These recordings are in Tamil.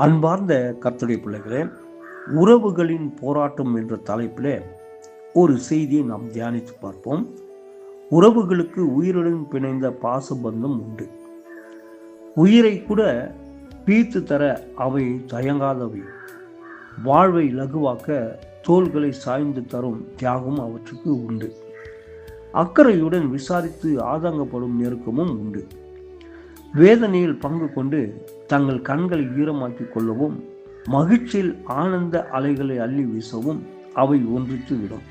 அன்பார்ந்த கர்த்தருடைய பிள்ளைகளே, உறவுகளின் போராட்டம் என்ற தலைப்பிலே ஒரு செய்தியை நாம் தியானித்து பார்ப்போம். உறவுகளுக்கு உயிருடன் பிணைந்த பாசபந்தம் உண்டு. உயிரை கூட பீத்து தர அவை தயங்காதவை. வாழ்வை இலகுவாக்க தோள்களை சாய்ந்து தரும் தியாகம் அவற்றுக்கு உண்டு. அக்கறையுடன் விசாரித்து ஆதங்கப்படும் நெருக்கமும் உண்டு. வேதனையில் பங்கு கொண்டு தங்கள் கண்களை ஈரமாக்கிக் கொள்ளவும், மகிழ்ச்சியில் ஆனந்த அலைகளை அள்ளி வீசவும் அவை ஒன்றித்து விடும்.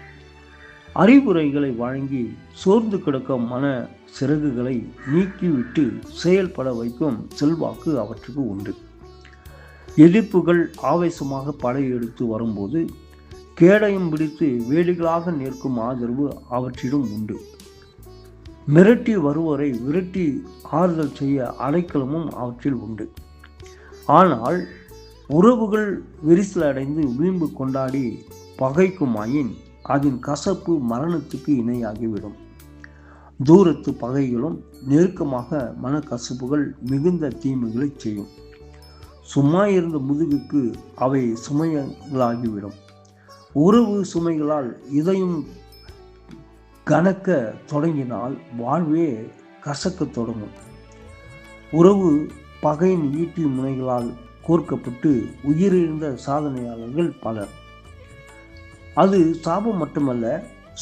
அறிவுரைகளை வழங்கி சோர்ந்து கிடக்கும் மன சிறகுகளை நீக்கிவிட்டு செயல்பட வைக்கும் செல்வாக்கு அவற்றுக்கு உண்டு. எதிர்ப்புகள் ஆவேசமாக படையெடுத்து வரும்போது கேடயம் பிடித்து வேலிகளாக நிற்கும் ஆதரவு அவற்றிடம் உண்டு. மிரட்டி வருவோரை விரட்டி ஆறுதல் செய்ய அடைக்கலமும் அவற்றில் உண்டு. ஆனால் உறவுகள் விரிசல் அடைந்து வீம்பு கொண்டாடி பகைக்குமாயின் அதன் கசப்பு மரணத்துக்கு இணையாகிவிடும். தூரத்து பகைகளும் நெருக்கமாக மனக்கசப்புகள் மிகுந்த தீமைகளை செய்யும். சும்மா இருந்த முதுகுக்கு அவை சுமைகளாகிவிடும். உறவு சுமைகளால் இதயம் கனக்க தொடங்கினால் வாழ்வே கசக்க தொடங்கும். உறவு பகையின் ஈட்டி முனைகளால் கோர்க்கப்பட்டு உயிரிழந்த சாதனையாளர்கள் பலர். அது சாபம் மட்டுமல்ல,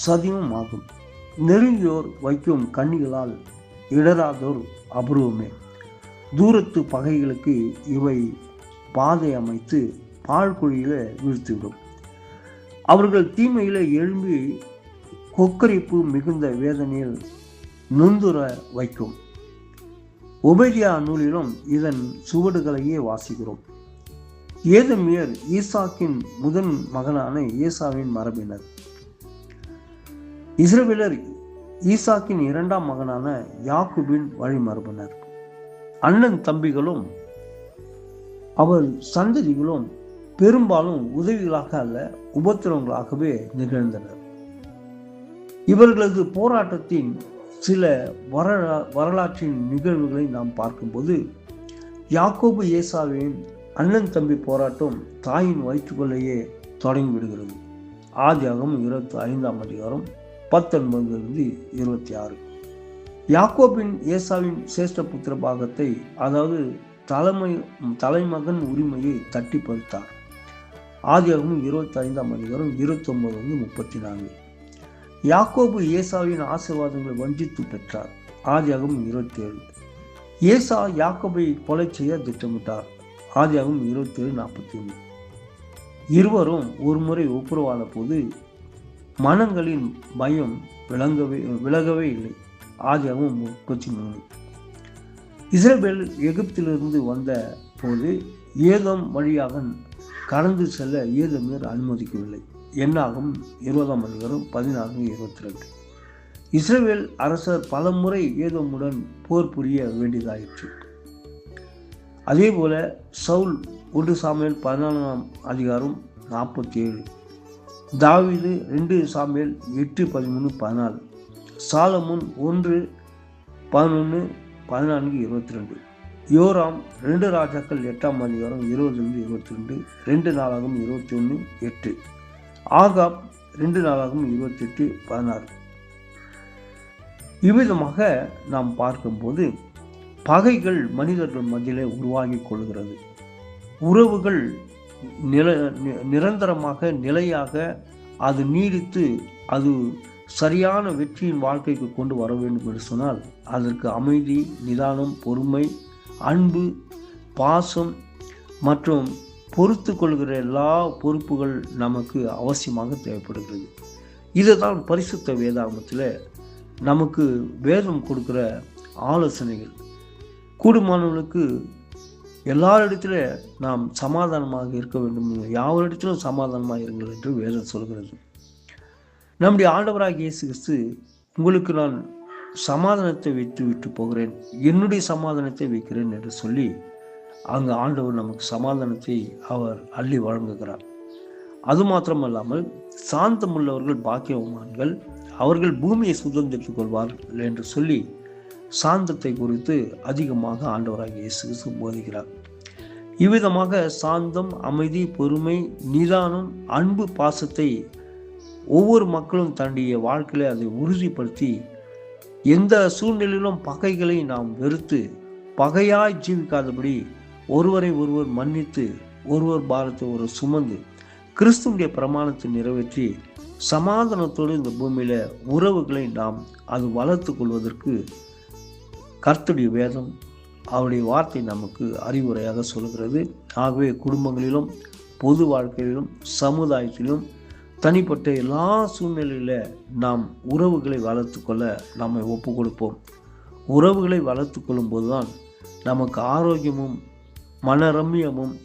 சதியும் ஆகும். நெருங்கியோர் வைக்கும் கண்ணிகளால் இடராதோர் அபூர்வமே. தூரத்து பகைகளுக்கு இவை பாதை அமைத்து பாழ்குழியில வீழ்த்திவிடும். அவர்கள் தீமையில எழும்பி கொக்கரிப்பு மிகுந்த வேதனையில் நொந்துர வைக்கும். ஒபேதியா நூலிலும் இதன் சுவடுகளையே வாசிக்கிறோம். ஏதோமியர் ஈசாக்கின் முதன் மகனான ஏசாவின் மரபினர். இஸ்ரவேலர் ஈசாக்கின் இரண்டாம் மகனான யாக்கோபின் வழிமரபினர். அண்ணன் தம்பிகளும் அவர் சந்ததிகளும் பெரும்பாலும் உதவிகளாக அல்ல, உபத்திரவங்களாகவே நிகழ்ந்தனர். இவர்களது போராட்டத்தின் சில வரலாற்றின் நிகழ்வுகளை நாம் பார்க்கும்போது, யாக்கோபு ஏசாவின் அண்ணன் தம்பி போராட்டம் தாயின் வயிற்றுக்குள்ளேயே தொடங்கிவிடுகிறது. ஆதியாகமம் 25ஆம் அதிகாரம் 19-26. யாக்கோபின் ஏசாவின் சேஷ்ட புத்திர பாகத்தை, அதாவது தலைமகன் உரிமையை தட்டி பறித்தார். ஆதியாகமம் 25ஆம் அதிகாரம் 29-34. யாக்கோபு ஏசாவின் ஆசீர்வாதங்களை வஞ்சித்து பெற்றார். ஆதியாகமம் 27. ஏசா யாக்கோபை கொலை செய்ய திட்டமிட்டார். ஆதியாகமம் 27-41. இருவரும் ஒருமுறை ஒப்புரவான போது மனங்களின் பயம் விலகவே இல்லை. ஆதியாகமம் 33. இஸ்ரவேல் எகிப்திலிருந்து வந்த போது ஏதோம் வழியாக கடந்து செல்ல ஏதோமியர் அனுமதிக்கவில்லை. என்னாகும் 20ஆம் அதிகாரம் 16-22. இஸ்ரவேல் அரசர் பல முறை ஏதோமுடன் போர் புரிய வேண்டியதாயிற்று. அதே போல சவுல் 1 சாமுவேல் 14ஆம் அதிகாரம் 47, தாவீது 2 சாமுவேல் 8-13-14, சாலமோன் 1-11-14-22, யோராம் 2 ராஜாக்கள் 8ஆம் அதிகாரம் 20-22, 2 நாளாகம் 21-8, ஆகாப் 2 நாளாகவும் 28-16. இவ்விதமாக நாம் பார்க்கும்போது பகைகள் மனிதர்கள் மத்தியிலே உருவாகி கொள்கிறது. உறவுகள் நிரந்தரமாக நிலையாக அது நீடித்து அது சரியான வெற்றியின் வாழ்க்கைக்கு கொண்டு வர வேண்டும் என்று சொன்னால் அதற்கு அமைதி, நிதானம், பொறுமை, அன்பு, பாசம் மற்றும் பொறுத்து கொள்கிற எல்லா பொறுப்புகள் நமக்கு அவசியமாக தேவைப்படுகிறது. இதுதான் பரிசுத்த வேதாகமத்தில் நமக்கு வேதம் கொடுக்கிற ஆலோசனைகள். கூடுமானவர்களுக்கு எல்லாரிடத்திலே நாம் சமாதானமாக இருக்க வேண்டும், யாவரிடத்திலும் சமாதானமாக இருங்கள் என்று வேதம் சொல்கிறது. நம்முடைய ஆண்டவராகிய இயேசு கிறிஸ்து, உங்களுக்கு நான் சமாதானத்தை விட்டு போகிறேன், என்னுடைய சமாதானத்தை வைக்கிறேன் என்று சொல்லி அங்கு ஆண்டவர் நமக்கு சமாதானத்தை அவர் அள்ளி வழங்குகிறார். அது மாத்திரமல்லாமல் சாந்தமுள்ளவர்கள் பாக்கியவான்கள், அவர்கள் பூமியை சுதந்திரித்துக் கொள்வார்கள் என்று சொல்லி சாந்தத்தை குறித்து அதிகமாக ஆண்டவராகிய இயேசு கிறிஸ்து போதிக்கிறார். இவ்விதமாக சாந்தம், அமைதி, பொறுமை, நிதானம், அன்பு, பாசத்தை ஒவ்வொரு மக்களும் தன்னுடைய வாழ்க்கையில அதை உறுதிப்படுத்தி எந்த சூழ்நிலையிலும் பகைகளை நாம் வெறுத்து பகையாய் ஜீவிக்காதபடி ஒருவரை ஒருவர் மன்னித்து ஒருவர் பாரத்தை ஒரு சுமந்து கிறிஸ்துவுடைய பிரமாணத்தை நிறைவேற்றி சமாதானத்தோடு இந்த பூமியில உறவுகளை நாம் அது வளர்த்து கொள்வதற்கு கர்த்தருடைய வேதம் அவருடைய வார்த்தை நமக்கு அறிவுரையாக சொல்கிறது. ஆகவே குடும்பங்களிலும் பொது வாழ்க்கையிலும் சமுதாயத்திலும் தனிப்பட்ட எல்லா சூழ்நிலையில நாம் உறவுகளை வளர்த்து கொள்ள நம்மை ஒப்பு கொடுப்போம். உறவுகளை வளர்த்து கொள்ளும் போதுதான் நமக்கு ஆரோக்கியமும் மனரம்யமும்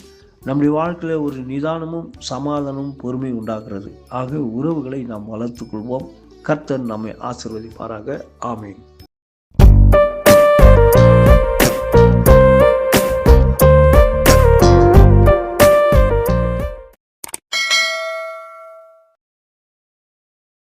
நம்முடைய வாழ்க்கையில் ஒரு நிதானமும் சமாதானமும் பொறுமை உண்டாகிறது. ஆக உறவுகளை நாம் வளர்த்து கொள்வோம். கர்த்தர் நம்மை ஆசீர்வதிப்பாராக. ஆமென்.